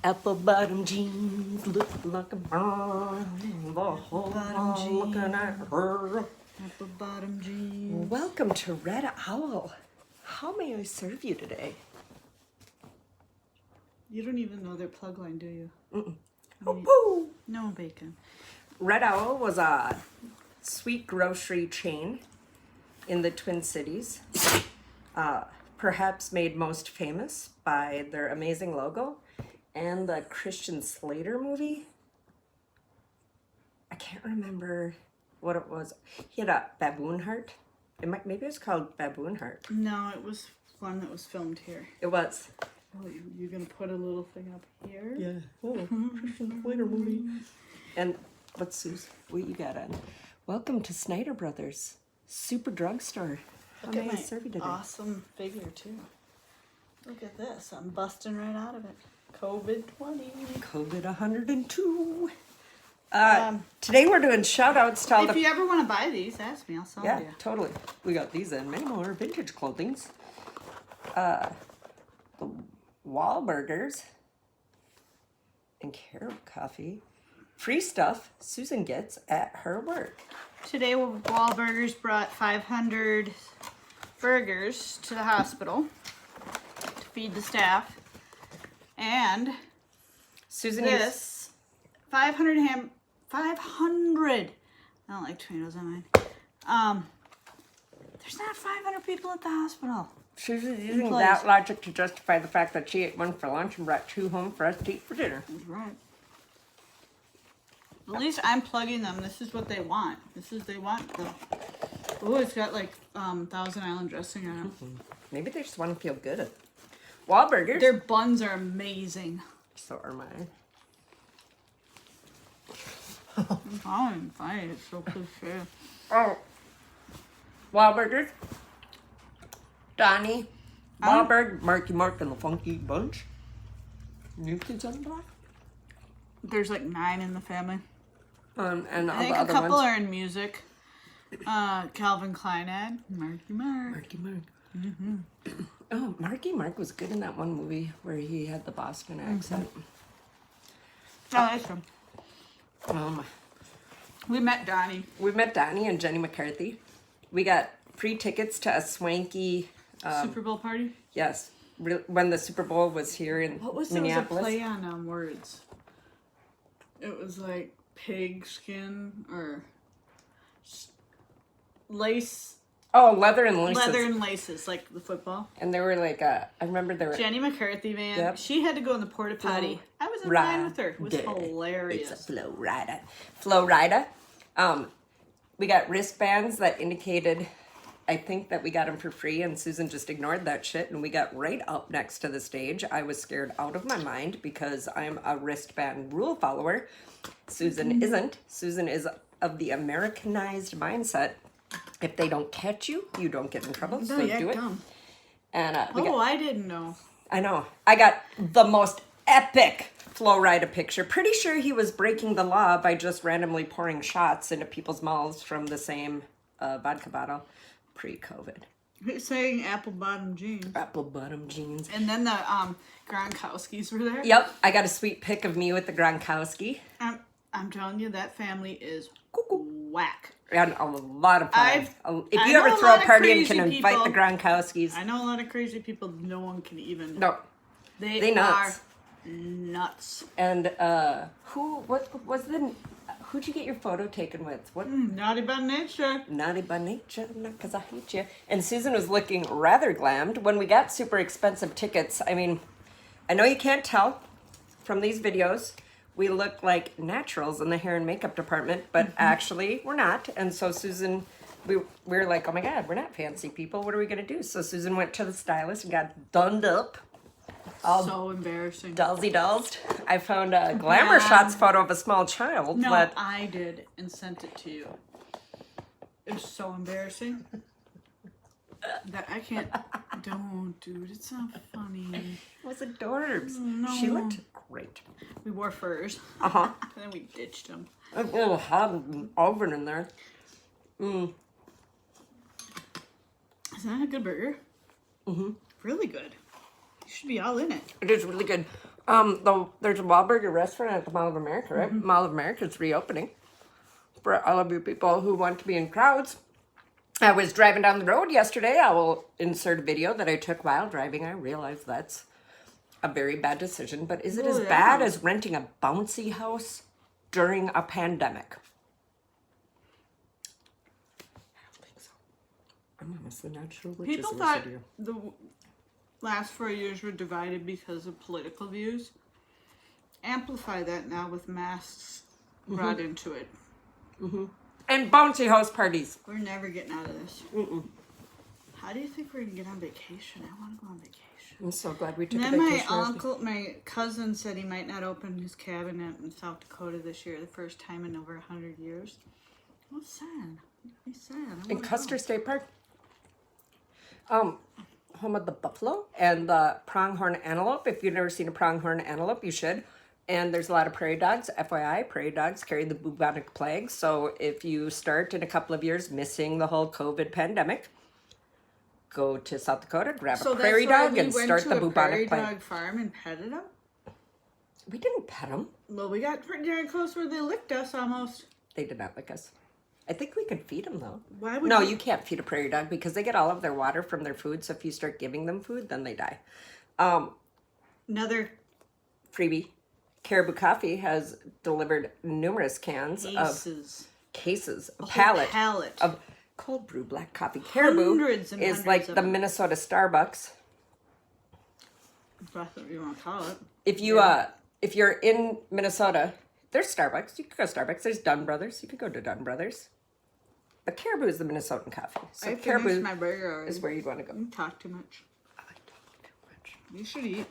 Apple bottom jeans look like a barn. The whole town looking at her. Apple bottom jeans. Welcome to Red Owl. How may I serve you today? You don't even know their plug line, do you? Woo-hoo. No bacon. Red Owl was a sweet grocery chain in the Twin Cities. Perhaps made most famous by their amazing logo and the Christian Slater movie. I can't remember what it was. He had a baboon heart. Maybe it was called Baboon Heart. No, it was one that was filmed here. It was. Oh, you're going to put a little thing up here? Yeah. Oh, Christian Slater movie. And let's see what you got on. Welcome to Snyder Brothers Super Drugstore. How may I serve you today? Awesome figure, too. Look at this. I'm busting right out of it. COVID-20. COVID 102. Today we're doing shout-outs to all if you ever want to buy these, ask me. I'll sell yeah, you. totally. We got these and many more vintage clothings. The Wahl Burgers and Caribou coffee. Free stuff Susan gets at her work. Today, Wahlburgers brought 500 burgers to the hospital to feed the staff. And Susan this 500 500. I don't like tomatoes on mine. There's not 500 people at the hospital. Susan's using that logic to justify the fact that she ate one for lunch and brought two home for us to eat for dinner. That's right. At least I'm plugging them. This is what they want. They want the. Oh, it's got like Thousand Island dressing on it. Mm-hmm. Maybe they just want to feel good at Wahlburgers. Their buns are amazing. So are mine. I'm fine. It's so cliche. Oh. Wahlburgers. Donnie. Wahlberg, Marky Mark, and the Funky Bunch. New kids on the block. There's like 9 in the family. And I think a couple are in music. Calvin Klein ad. Marky Mark. Marky Mark. Mm-hmm. Oh, Marky Mark was good in that one movie where he had the Boston accent. Oh, that's him. We met Donnie. We met Donnie and Jenny McCarthy. We got free tickets to a swanky Super Bowl party? Yes. When the Super Bowl was here in Minneapolis. It was a play on words. It was like pig skin or lace. Oh, leather and laces. Leather and laces, like the football. And they were like, I remember there were... Jenny McCarthy, man. Yep. She had to go in the porta potty. I was in line with her. It was hilarious. It's a Flo Rida. Flo Rida. We got wristbands that indicated, I think, that we got them for free, and Susan just ignored that shit, and we got right up next to the stage. I was scared out of my mind because I'm a wristband rule follower. Susan isn't. Susan is of the Americanized mindset. If they don't catch you, you don't get in trouble. So do it. Dumb. And I didn't know. I know. I got the most epic Flo Rida picture. Pretty sure he was breaking the law by just randomly pouring shots into people's mouths from the same vodka bottle pre-COVID. He's saying apple bottom jeans. Apple bottom jeans. And then the Gronkowskis were there. Yep. I got a sweet pic of me with the Gronkowski. I'm telling you, that family is whack. And a lot of fun. If you know ever a throw a lot of party and crazy can invite people. the Gronkowskis. I know a lot of crazy people. No one can even. No. They nuts. are nuts. And who'd you get your photo taken with? What? Naughty by nature. Naughty by nature, not because I hate you. And Susan was looking rather glammed. When we got super expensive tickets, I mean, I know you can't tell from these videos, we look like naturals in the hair and makeup department, but actually we're not. And so Susan, we were like, oh my God, we're not fancy people. What are we going to do? So Susan went to the stylist and got donned up. So embarrassing. Dollsy-dollsed. I found a Glamour Shots photo of a small child. No, but I did and sent it to you. It was so embarrassing. That I can't. Don't, dude. It's not funny. It was adorbs. No. She looked great. We wore furs. Uh-huh. And then we ditched them. A little hot oven in there. Isn't that a good burger? Mm-hmm. Really good. You should be all in it. It is really good. Though there's a Wahlburger restaurant at the Mall of America, right? Mall of America is reopening for all of you people who want to be in crowds. I was driving down the road yesterday. I will insert a video that I took while driving. I realize that's a very bad decision, but is it as bad as renting a bouncy house during a pandemic? I don't think so. I'm honestly not sure which People is thought easier. the last 4 years were divided because of political views. Amplify that now with masks brought into it. And bouncy house parties. We're never getting out of this. How do you think we're gonna get on vacation? I want to go on vacation. I'm so glad we took And a then vacation. my cousin said he might not open his cabin in South Dakota this year, the first time in over 100 years. What's sad? He's sad. In Custer State Park. Home of the buffalo and the pronghorn antelope. If you've never seen a pronghorn antelope, you should. And there's a lot of prairie dogs. FYI, prairie dogs carry the bubonic plague. So if you start in a couple of years missing the whole COVID pandemic, go to South Dakota, grab a prairie dog, and start the bubonic plague. Prairie dog farm and petted them. We didn't pet them. Well, we got pretty darn close where they licked us almost. They did not lick us. I think we could feed them though. Why would No, you can't feed a prairie dog because they get all of their water from their food. So if you start giving them food, then they die. Another Freebie. Caribou Coffee has delivered numerous cans cases. A pallet pallet of cold brew black coffee. Caribou Hundreds and is hundreds like of the them. Minnesota Starbucks. If that's what you want to call it. If you if you're in Minnesota, there's Starbucks. You could go to Starbucks. There's Dunn Brothers. You could go to Dunn Brothers. But Caribou is the Minnesotan coffee. So I Caribou finished my burger already. is where you'd want to go. You talk too much. I talk too much. You should eat.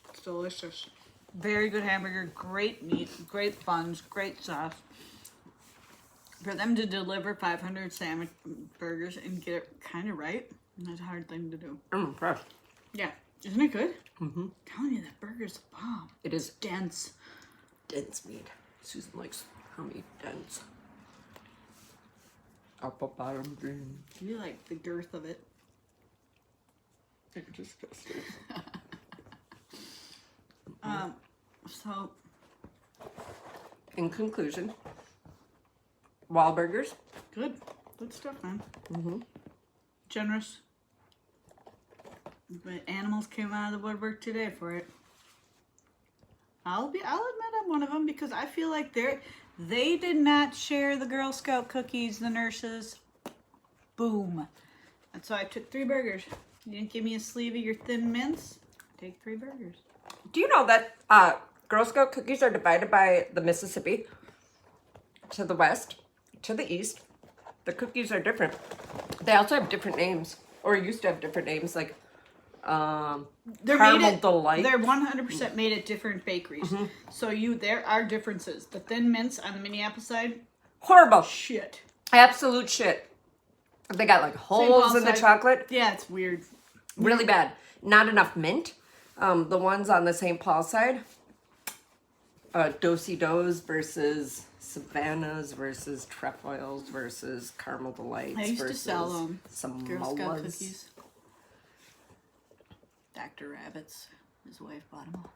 It's delicious. Very good hamburger, great meat, great buns, great sauce. For them to deliver 500 sandwich burgers and get it kind of right, that's a hard thing to do. I'm impressed. Yeah. Isn't it good? I'm telling you, that burger's a bomb. It is Dense. dense meat. Susan likes her meat dense. Apple bottom green. You like the girth of it. It's disgusting. So, In conclusion, Wahlburgers. good. Good stuff, man. Generous. But animals came out of the woodwork today for it. I'll admit I'm one of them because I feel like they did not share the Girl Scout cookies, the nurses. Boom. And so I took 3 burgers. You didn't give me a sleeve of your Thin Mints? Take 3 burgers. Do you know that Girl Scout cookies are divided by the Mississippi to the west, to the east? The cookies are different. They also have different names, or used to have different names, like Caramel Delight. They're 100% made at different bakeries. So there are differences. The Thin Mints on the Minneapolis side, Horrible. shit. Absolute shit. They got like holes in the side. chocolate. Yeah, it's weird. Really bad. Not enough mint. The ones on the St. Paul side, Do-si-dos versus Savannahs versus Trefoils versus Caramel Delights I used to versus sell some Girl Scout Mullas. cookies. Dr. Rabbit's, his wife bought them all.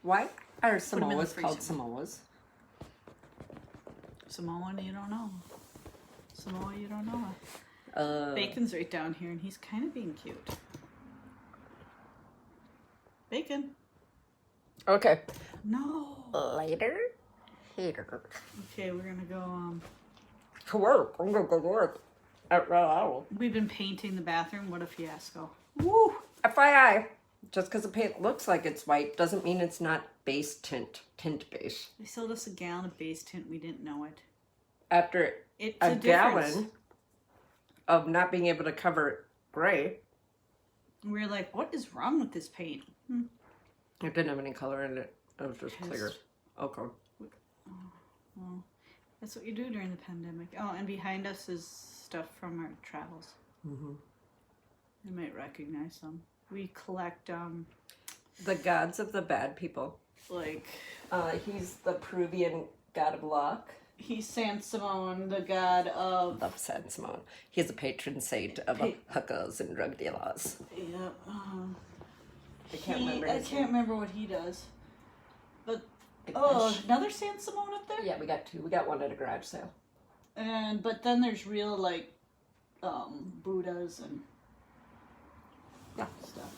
Why are 'em in the Samoas called freezer. Samoas? Samoan, you don't know. Samoa, you don't know. Bacon's right down here, and he's kind of being cute. Bacon. Okay. No. Later. Hater. Okay, we're gonna go. To work. I'm gonna go to work at Red Owl. We've been painting the bathroom. What a fiasco. Woo. FYI, just because the paint looks like it's white doesn't mean it's not base tint base. They sold us a gallon of base tint. We didn't know it. After It's a a difference. gallon of not being able to cover gray, We were like, what is wrong with this paint? it didn't have any color in it. It was just clear. Okay. Well, that's what you do during the pandemic. Oh, and behind us is stuff from our travels. You might recognize them. We collect, The gods of the bad people. like, He's the Peruvian god of luck. he's San Simon, the god of... Love San Simon. He's a patron saint of hookers and drug dealers. Yeah, I can't remember. I can't remember what he does. But another San Simone up there? Yeah, we got 2. We got 1 at a garage sale. But then there's real like Buddhas and stuff.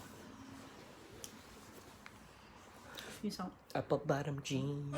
Peace out. Apple bottom jeans.